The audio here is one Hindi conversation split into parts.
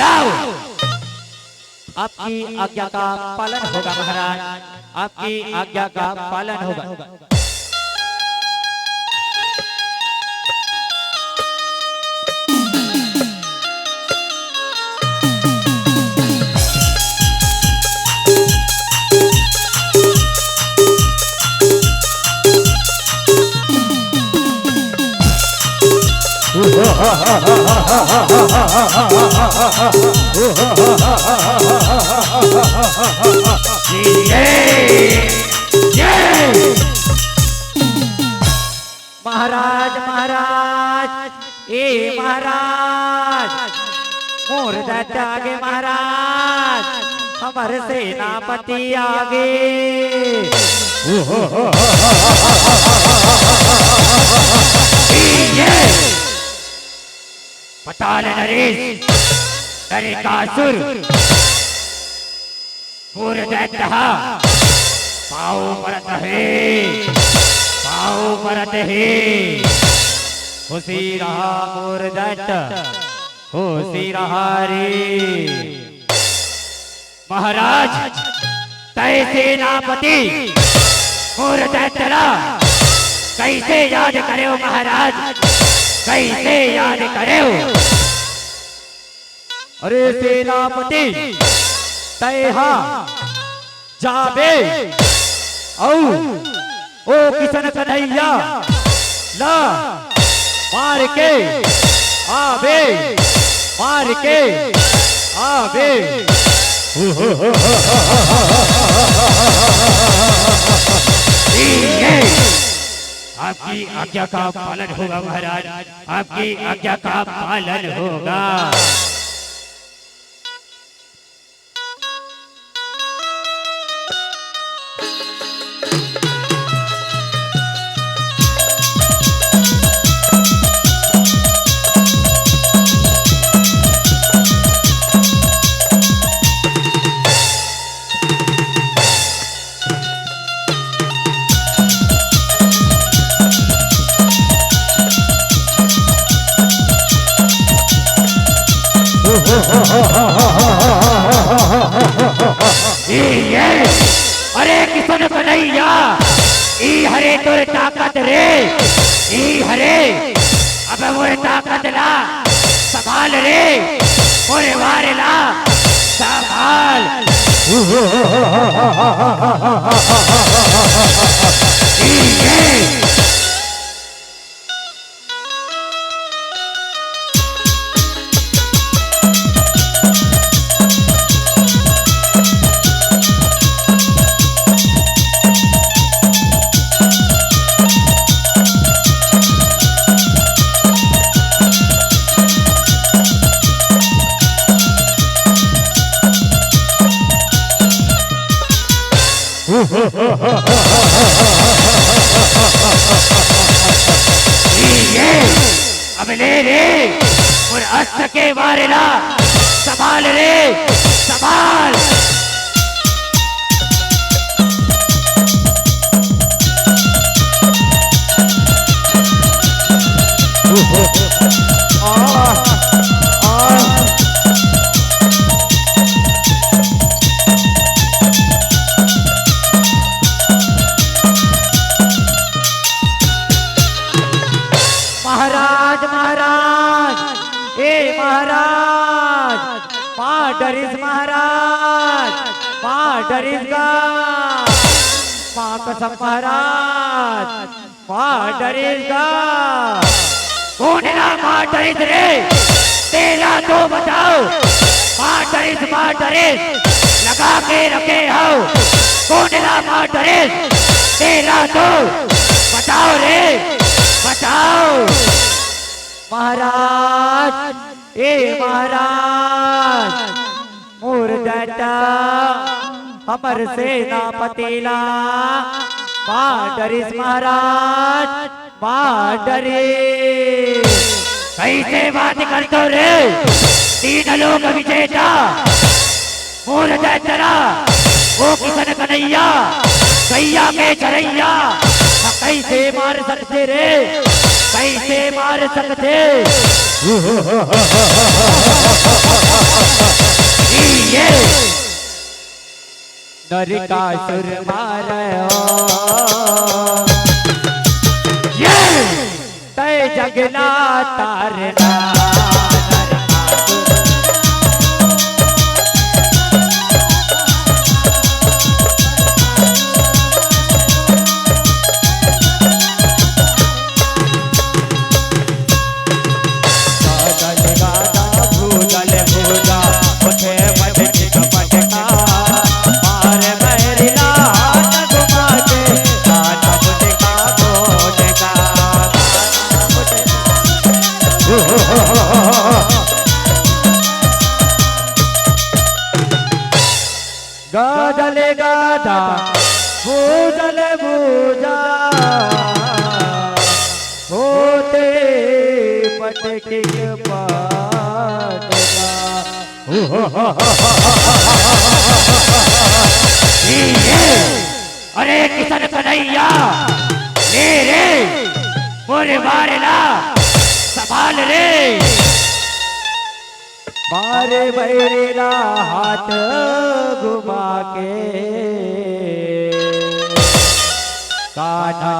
लाओ। आपकी आज्ञा का पालन होगा महाराज, आपकी आज्ञा का पालन होगा। महाराज महाराज ए महाराज मोर दादा आगे महाराज, हमारे सेनापति आगे। पताल नरेश नरिकासुर पूरे दैत्य पाओ परत है, पाओ परत है। खुशी रहा मोर दैत्य, खुशी रहा रे महाराज। तय सेनापति मोर दैत्य कैसे याद करे हो महाराज, कैसे याद करे हो। अरे सेनापति तैहा जाबे औ ओ किशन कन्हैया ला मार के आबे, मार के आबे। आपकी आज्ञा का पालन होगा महाराज, आपकी आज्ञा का पालन होगा। अरे किशन कन्हैया ई हरे तोरे ताकत रे, ई हरे अब मोरे ताकत ला संभाल रे, मोरे वारे ला संभाल। अब ले रे और अस्त्र के वारेला संभाल रे, संभाल। महाराज महाराज ए महाराज मां डरिस महाराज, मां डरिस गा मां कसम महाराज, मां डरिस गा। कौन ना मां डरिस रे, तेरा तो बताओ। मां डरिस लगा के रखे हो। कौन ना मां डरिस, तेरा तो बताओ रे, बताओ। महाराज ए महाराज मोर दादा हमर सेनापति ला मां डरिस महाराज, मां डरिस। कैसे बात करतो रे, तीन लोग विजेता मोर दादा वो किशन कन्हैया कैया के चरैया। कैसे मार सकते रे, कैसे मार सकते। नरकासुर मारो तय जगना तारना गादले गादा भूजल भूजा होते पटके पाटका अरे किसन कन्हैया ले रे मोरे मारेला संभाल रे मारे बैरेला हाथ घुमा के कान्हा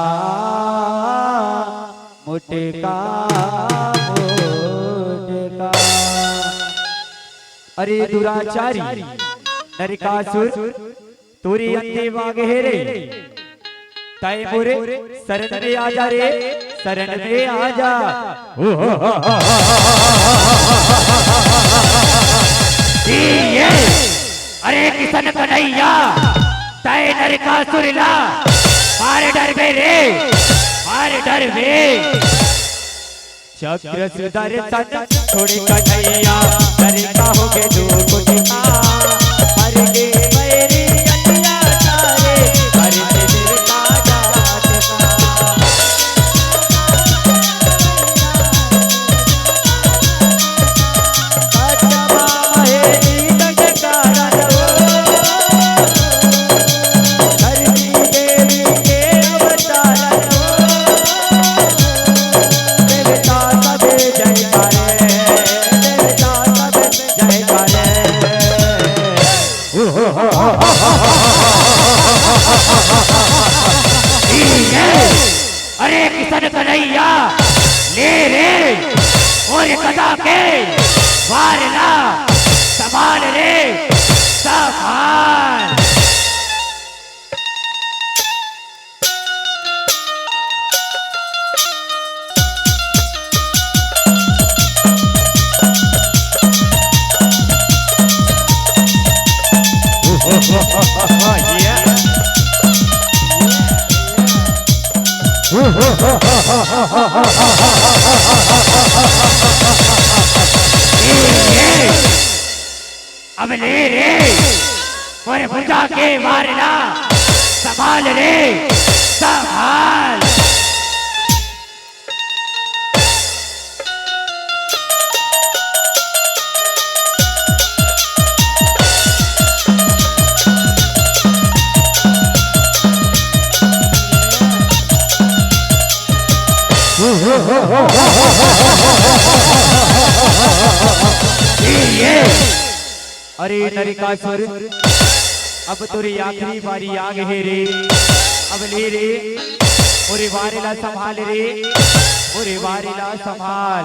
मुटका मुटका। अरे दुराचारी नरकासुर तोरी अंधे मांगे रे तय मोरे शरण में आजा रे शरण में आजा। अरे किसन कन्हैया तय नरकासुर ला मारे डर गए रे मारे डर गए चक्र सुदर्शन थोड़े कन्हैया नरका हो के दो कुटिया हर के मेरी अंधिया तारे हर के दिल का जात का मेरी दजकारा दो धरती देवी के अवतार दो देवता सब जयकारे देवता सब जयकारे। अरे किसन कन्हैया ले रे और कदा के वारला संभाल रे संभाल। अब ले रे और भुजा के मारना संभाल रे संभाल। अरे नरकासुर अब तोरी आखिरी बारी आ गए रे अब ले रे मोरे वारेला संभाल रे मोरे वारेला संभाल।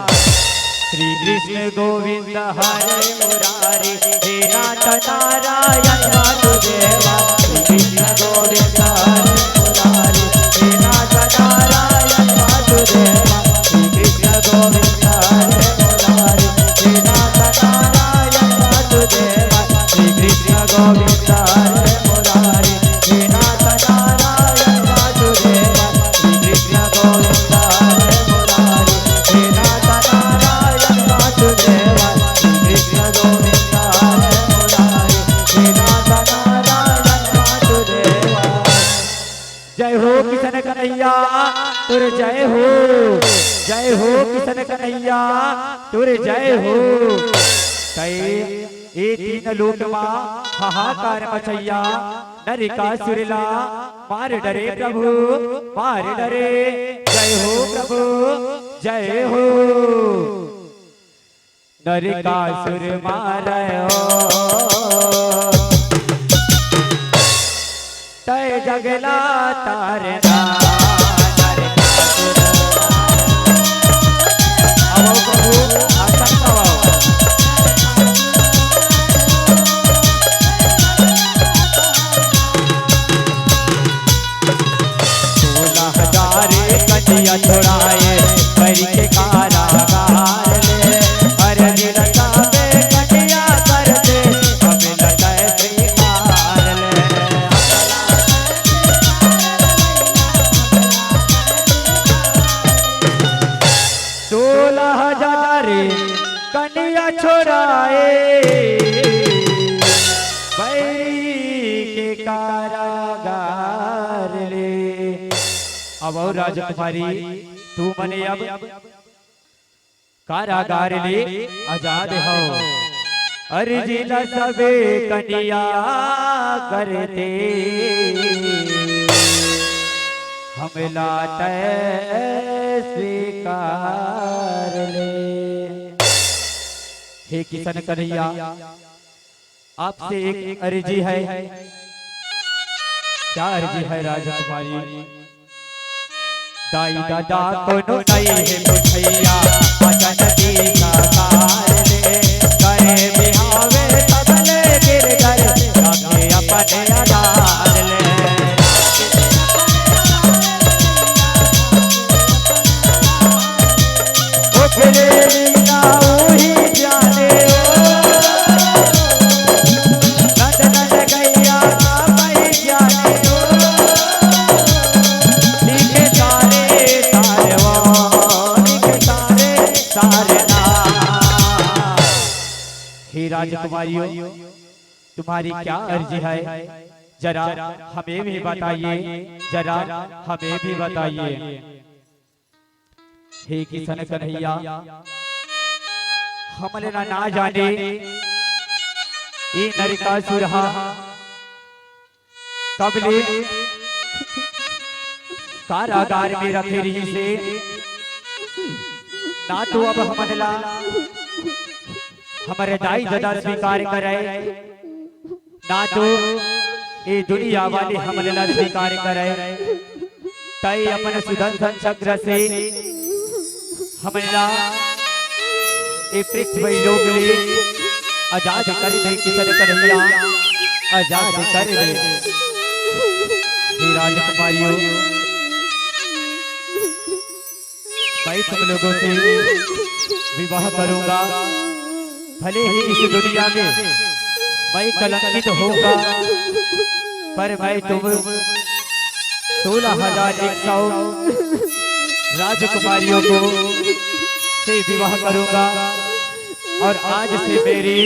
श्री कृष्ण गोविंद हरे मुरारी हे नाथ नारायण वासुदेवा श्री कृष्ण गोविंद हरे मुरारी हे नाथ नारायण वासुदेवा श्री कृष्ण गोविंद हरे मुरारी हे नाथ नारायण वासुदेवा श्री कृष्ण गोविंद हरे मुरारी हे नाथ नारायण वासुदेवा श्री कृष्ण गोविंद हरे मुरारी हे नाथ नारायण वासुदेवा श्री कृष्ण गोविंद हरे मुरारी हे नाथ नारायण वासुदेवा। जय हो किसन कन्हैया तुर जय हो किसन कन्हैया तुर जय हो। कई ये तीन लोक मां हाहाकार मचैया नरकासुर ला मार डरे प्रभु मार डरे। जय हो प्रभु जय हो नरकासुर मारो जगला तारना अब प्रभु आसन पाओ। 16,000 कटिया छोड़ाए करके कारागार ले हर दिन साबे कटिया करते अब लटाए श्रीकार ले। 16,000 कटिया छोड़ाए बैरी के कारागार ले। अब और राजकुमारी तू मने अब कारागार ले आजाद हो। अर्जी न सबे कन्या करते हम लाते स्वीकार ले। हे किशन कन्हैया आपसे एक अर्जी है। क्या अर्जी है राजकुमारी? दाई दादा कोनो नहीं है मुखैया आजा नदी का कार ले करे बिहावे तबले गिर गए जाके अपने आधार ले। ओ फिरे मीना वही जाने नद नद गैया मैं जाने राजकुमारियों तुम्हारी क्या अर्जी है? जरा हमें भी बताइए, जरा हमें भी बताइए। हे किशन कन्हैया हमने ना जाने ये नरकासुर कब ले कारागार में रखे रही से ना तो अब हमला हमारे दाई दादा स्वीकार करे ना तो ये दुनिया वाले हमले ना स्वीकार करे। तय अपने सुदर्शन चक्र से हमला ये पृथ्वी लोक ले आजाद कर दे। किशन कन्हैया आजाद कर दे। हे राजकुमारियों मैं तुम लोगों से विवाह करूंगा। भले ही इस दुनिया में मैं कलंकित होगा पर मैं तुम 16,100 राजकुमारियों को से विवाह करूंगा। और आज से मेरी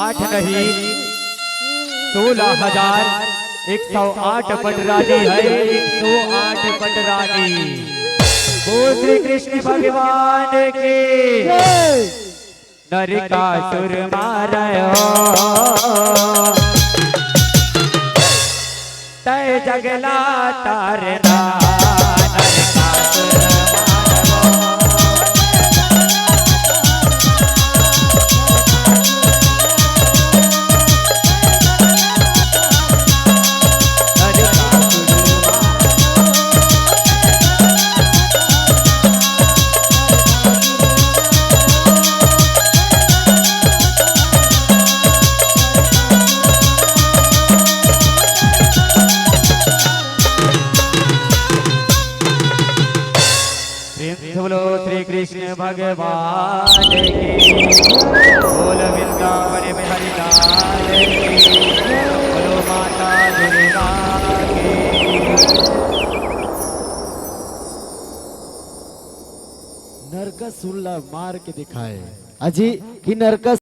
8 नहीं 16,108 पटरानी है। 108 पटरानी। बोल श्री कृष्ण भगवान के नरकासुर मारयो तय जगला तारना नरकासुर बोलो श्री कृष्ण भगवान की। बोल वृंदावन में हरि लाल की। बोलो माता दुर्गा की। नरकासुर मार के दिखाए अजी कि नरकासुर